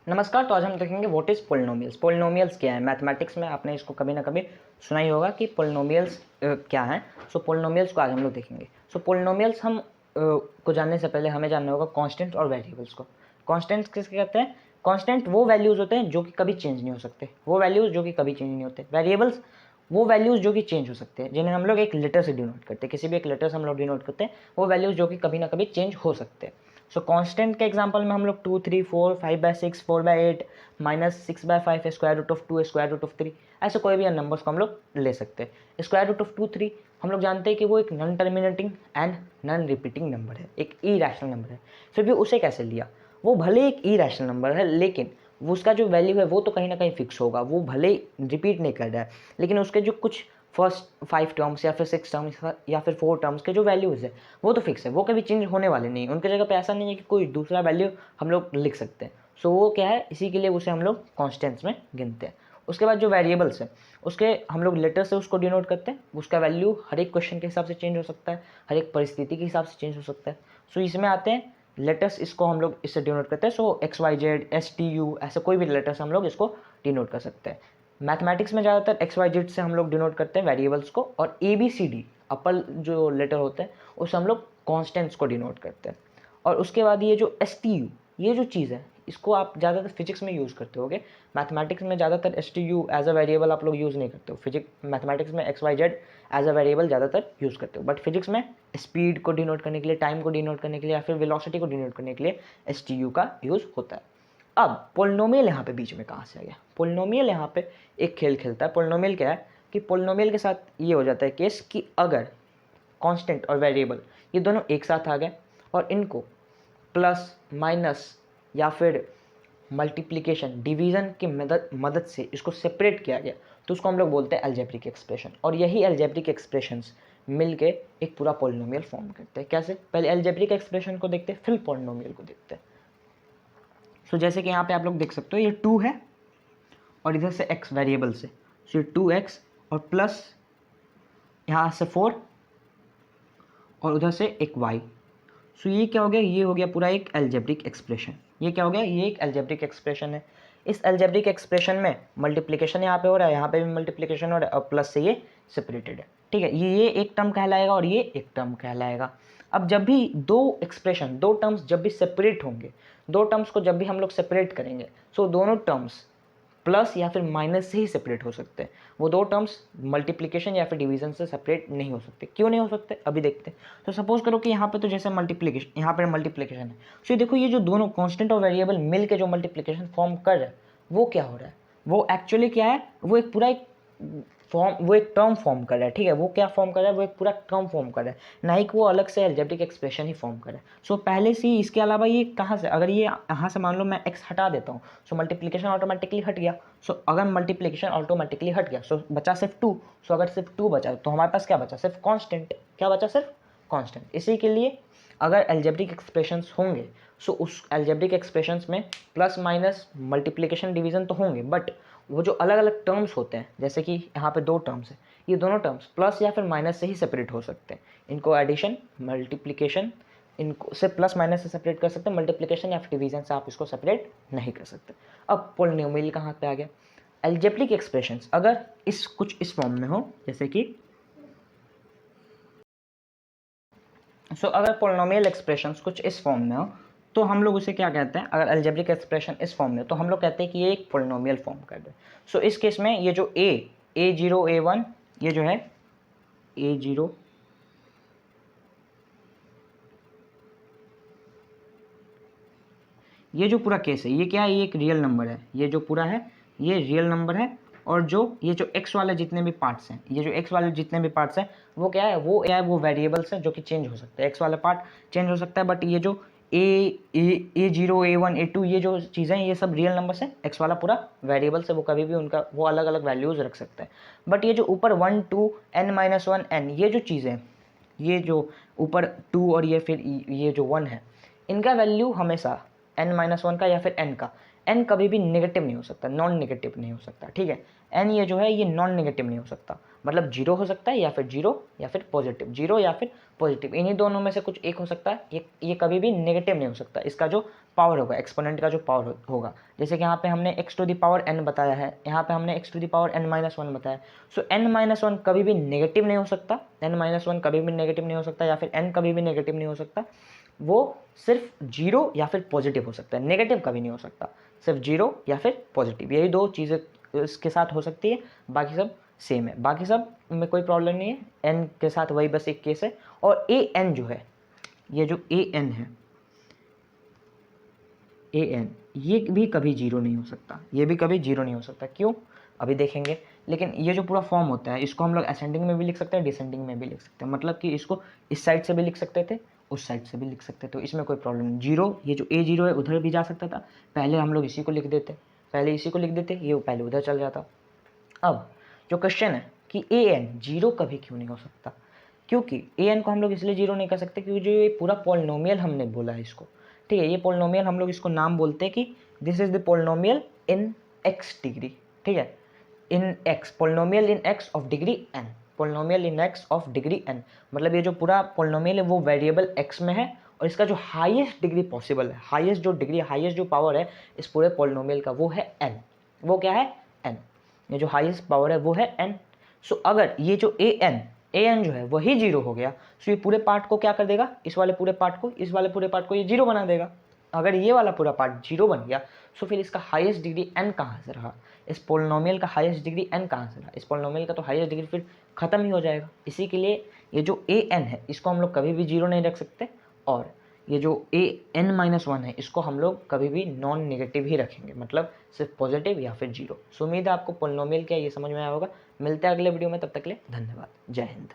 नमस्कार। तो आज हम देखेंगे व्हाट इज़ पोलिनोमियल्स। पोलिनोमियल्स क्या है? मैथमेटिक्स में आपने इसको कभी ना कभी सुना ही होगा कि पोलिनोमियल्स क्या हैं। सो पोलिनोमियल्स को आज हम लोग देखेंगे। सो पोलिनोमियल्स हम को जानने से पहले हमें जानना होगा कांस्टेंट और वेरिएबल्स को। कांस्टेंट्स किसके कहते हैं? कांस्टेंट वो वैल्यूज़ होते हैं जो कि कभी चेंज नहीं हो सकते, वो वैल्यूज़ जो कि कभी चेंज नहीं होते। वेरिएबल्स वो वैल्यूज़ जो कि चेंज हो सकते हैं, जिन्हें हम लोग एक लेटर से डिनोट करते हैं, किसी भी एक लेटर से हम लोग डिनोट करते हैं, वो वैल्यूज़ जो कि कभी ना कभी चेंज हो सकते हैं। सो कांस्टेंट के एग्जांपल में हम लोग 2, 3, 4, 5/6, 4/8, -6/5, square root of 2, square root of 3, ऐसे कोई भी नंबर्स को हम लोग ले सकते हैं। स्क्वायर रूट ऑफ 2, 3 हम लोग जानते हैं कि वो एक non terminating and non repeating number है, एक इरैशनल नंबर है। फिर भी उसे कैसे लिया? वो भले एक इरैशनल नंबर है, लेकिन वो उसका जो वैल्यू है वो तो कहीं ना कहीं फिक्स होगा। वो भले रिपीट नहीं कर रहा है, लेकिन उसके जो कुछ फर्स्ट 5 टर्म्स या फिर 6 टर्म्स या फिर 4 टर्म्स के जो वैल्यूज़ है वो तो फिक्स है, वो कभी चेंज होने वाले नहीं। उनके जगह पे ऐसा नहीं है कि कोई दूसरा वैल्यू हम लोग लिख सकते हैं। सो वो क्या है, इसी के लिए उसे हम लोग कॉन्स्टेंट्स में गिनते हैं। उसके बाद जो वेरिएबल्स है उसके हम लोग लेटर से उसको डिनोट करते हैं। उसका वैल्यू हर एक क्वेश्चन के हिसाब से चेंज हो सकता है, हर एक परिस्थिति के हिसाब से चेंज हो सकता है। सो इसमें आते हैं लेटर्स, इसको हम लोग इससे डिनोट करते हैं। सो XYZ, STU, ऐसे कोई भी लेटर्स हम लोग इसको डिनोट कर सकते हैं। मैथमेटिक्स में ज़्यादातर XYZ से हम लोग डिनोट करते हैं वेरिएबल्स को, और ABCD अपर जो लेटर होते हैं उससे हम लोग कॉन्स्टेंट्स को डिनोट करते हैं। और उसके बाद ये जो STU, ये जो चीज़ है इसको आप ज़्यादातर फिजिक्स में यूज़ करते होगे। मैथमेटिक्स में ज़्यादातर STU एज अ वेरिएबल आप लोग यूज़ नहीं करते हो। मैथमेटिक्स में XYZ एज अ वेरिएबल ज़्यादातर यूज़ करते हो, बट फिजिक्स में स्पीड को डिनोट करने के लिए, टाइम को डिनोट करने के लिए या फिर वेलोसिटी को डिनोट करने के लिए STU का यूज़ होता है। अब पोलिनोमियल यहाँ पे बीच में कहाँ से आ गया? पोलिनोमियल यहाँ पे एक खेल खेलता है। पोलिनोमियल क्या है कि पोलिनोमियल के साथ ये हो जाता है केस कि अगर कांस्टेंट और वेरिएबल ये दोनों एक साथ आ गए और इनको प्लस माइनस या फिर मल्टीप्लिकेशन डिवीज़न की मदद से इसको सेपरेट किया गया, तो उसको हम लोग बोलते हैं अलजेब्रिक एक्सप्रेशन। और यही अलजेब्रिक एक्सप्रेशंस मिलके एक पूरा पोलिनोमियल फॉर्म करते हैं। कैसे? पहले अलजेब्रिक एक्सप्रेशन को देखते हैं, फिर पोलिनोमियल को देखते हैं। सो जैसे कि यहाँ पे आप लोग देख सकते हो ये 2 है और इधर से x वेरिएबल से, सो ये 2x और प्लस यहाँ से 4 और उधर से एक y। सो ये क्या हो गया? ये हो गया पूरा एक अलजेब्रिक एक्सप्रेशन। ये क्या हो गया? ये एक अलजेब्रिक एक्सप्रेशन है। इस अलजेब्रिक एक्सप्रेशन में मल्टीप्लिकेशन यहाँ पे हो रहा है, यहाँ पे भी मल्टीप्लिकेशन हो रहा है, और प्लस से ये सेपरेटेड है। ठीक है, ये एक टर्म कहलाएगा और ये एक टर्म कहलाएगा। अब जब भी दो एक्सप्रेशन, दो टर्म्स जब भी सेपरेट होंगे, दो टर्म्स को जब भी हम लोग सेपरेट करेंगे, सो दोनों टर्म्स प्लस या फिर माइनस से ही सेपरेट हो सकते हैं। वो दो टर्म्स मल्टीप्लिकेशन या फिर डिवीजन से सेपरेट नहीं हो सकते। क्यों नहीं हो सकते? अभी देखते हैं। तो सपोज करो कि यहाँ पे तो जैसे मल्टीप्लिकेशन, यहाँ पर मल्टीप्लिकेशन है, सो देखो ये जो दोनों कांस्टेंट और वेरिएबल मिल के जो मल्टीप्लिकेशन फॉर्म कर रहे हैं वो क्या हो रहा है? वो एक्चुअली क्या है? वो एक पूरा एक फॉर्म, वो एक टर्म फॉर्म कर रहा है। ठीक है, वो क्या फॉर्म कर रहा है? वो एक पूरा टर्म फॉर्म कर रहा है, ना ही कि वो अलग से अलजेब्रिक एक्सप्रेशन ही फॉर्म कर रहा है। सो पहले से ही इसके अलावा ये कहाँ से, अगर ये यहाँ से मान लो मैं x हटा देता हूँ, सो मल्टीप्लिकेशन ऑटोमेटिकली हट गया। सो अगर मल्टीप्लिकेशन ऑटोमेटिकली हट गया, सो बचा सिर्फ 2। सो अगर सिर्फ 2 बचा तो हमारे पास क्या बचा? सिर्फ कॉन्स्टेंट। क्या बचा? सिर्फ कॉन्स्टेंट। इसी के लिए अगर अलजेब्रिक एक्सप्रेशंस होंगे, सो उस अलजेब्रिक एक्सप्रेशंस में प्लस माइनस मल्टीप्लिकेशन डिवीजन तो होंगे, बट वो जो अलग अलग टर्म्स होते हैं, जैसे कि यहाँ पे 2 टर्म्स है, ये दोनों टर्म्स प्लस या फिर माइनस से ही सेपरेट हो सकते हैं। इनको एडिशन, मल्टीप्लिकेशन, इनको से प्लस माइनस से सेपरेट कर सकते हैं। मल्टीप्लिकेशन या फिर डिवीजन से आप इसको सेपरेट नहीं कर सकते। अब पोलिनोमियल कहाँ पे आ गया? अलजेब्रिक एक्सप्रेशंस अगर इस फॉर्म में हो, जैसे कि अगर पोलिनोमियल एक्सप्रेशंस कुछ इस फॉर्म में हो, तो हम लोग उसे क्या कहते हैं? अगर अलजेब्रिक एक्सप्रेशन इस फॉर्म में, तो हम लोग कहते हैं कि ये एक पोलिनोमियल फॉर्म कर दे। इस केस में ये जो A0 A1, ये जो है A0 ये जो पूरा केस है, ये क्या है? ये एक रियल नंबर है। ये जो पूरा है ये रियल नंबर है, और जो ये जो x वाले जितने भी पार्ट्स हैं, ये जो x वाले जितने भी पार्ट्स हैं वो क्या है? वो क्या है? वो वेरिएबल्स हैं जो कि चेंज हो सकते हैं। x वाला पार्ट चेंज हो सकता है, बट ये जो A0 A1 A2 ये जो चीज़ें हैं ये सब रियल नंबर्स हैं। x वाला पूरा वेरिएबल्स है, वो कभी भी उनका वो अलग अलग वैल्यूज़ रख सकते हैं। बट ये जो ऊपर 1 2 n-1 n ये जो चीज़ें, ये जो ऊपर 2 और ये फिर ये जो 1 है, इनका वैल्यू हमेशा n-1 का या फिर n का n कभी भी नेगेटिव नहीं हो सकता, नॉन नेगेटिव नहीं हो सकता, ठीक है। n ये जो है ये नॉन नेगेटिव नहीं हो सकता, मतलब जीरो हो सकता है या फिर जीरो या फिर पॉजिटिव, जीरो या फिर पॉजिटिव, इन्हीं दोनों में से कुछ एक हो सकता है। ये कभी भी नेगेटिव नहीं हो सकता। इसका जो पावर होगा, एक्सपोनेंट का जो पावर होगा, जैसे कि यहाँ पे हमने x to the power n बताया है, यहाँ पे हमने x to the power n minus one बताया। सो n माइनस वन कभी भी नेगेटिव नहीं हो सकता, n माइनस वन कभी भी नेगेटिव नहीं हो सकता, या फिर n कभी भी नेगेटिव नहीं हो सकता। वो सिर्फ जीरो या फिर पॉजिटिव हो सकता है, नेगेटिव कभी नहीं हो सकता, सिर्फ जीरो या फिर पॉजिटिव, यही दो चीज़ें इसके साथ हो सकती है, बाकी सब सेम है, बाकी सब में कोई प्रॉब्लम नहीं है। n के साथ वही बस एक केस है। और ए एन जो है, ये जो ए एन है, ए एन, ये भी कभी जीरो नहीं हो सकता, ये भी कभी जीरो नहीं हो सकता। क्यों, अभी देखेंगे। लेकिन ये जो पूरा फॉर्म होता है, इसको हम लोग असेंडिंग में भी लिख सकते हैं, डिसेंडिंग में भी लिख सकते हैं, मतलब कि इसको इस साइड से भी लिख सकते थे, उस साइड से भी लिख सकते थे, तो इसमें कोई प्रॉब्लम नहीं। जीरो, ये जो ए जीरो है उधर भी जा सकता था, पहले हम लोग इसी को लिख देते, पहले इसी को लिख देते, ये पहले उधर चल जाता। अब जो क्वेश्चन है कि ए एन जीरो कभी क्यों नहीं हो सकता, क्योंकि ए एन को हम लोग इसलिए जीरो नहीं कर सकते क्योंकि जो ये पूरा पॉलिनोमियल हमने बोला है इसको, ठीक है, ये पॉलिनोमियल हम लोग इसको नाम बोलते हैं कि this is the polynomial in X degree, ठीक है, in X, polynomial in X of degree N, polynomial in X of degree N, मतलब ये जो पूरा पॉलिनोमियल है वो वेरिएबल एक्स में है, और इसका जो हाईएस्ट डिग्री पॉसिबल है, हाईएस्ट जो डिग्री, हाईएस्ट जो पावर है इस पूरे पॉलिनोमियल का, वो है एन। वो क्या है, एन, ये जो हाईएस्ट पावर है वो है एन। सो अगर ये जो ए एन जो है वही जीरो हो गया, सो ये पूरे पार्ट को क्या कर देगा, इस वाले पूरे पार्ट को, इस वाले पूरे पार्ट को ये जीरो बना देगा। अगर ये वाला पूरा पार्ट जीरो बन गया, सो फिर इसका हाईएस्ट डिग्री एन कहाँ से रहा, इस पोलिनोमियल का हाईएस्ट डिग्री एन कहाँ से रहा, इस पोलिनोमियल का तो हाईएस्ट डिग्री फिर खत्म ही हो जाएगा। इसी के लिए ये जो ए एन है इसको हम लोग कभी भी जीरो नहीं रख सकते, और ये जो ए एन माइनस वन है इसको हम लोग कभी भी नॉन नेगेटिव ही रखेंगे, मतलब सिर्फ पॉजिटिव या फिर जीरो। सो उम्मीद है आपको पोलिनोमियल क्या ये समझ में आया होगा। मिलते हैं अगले वीडियो में, तब तक के लिए धन्यवाद, जय हिंद।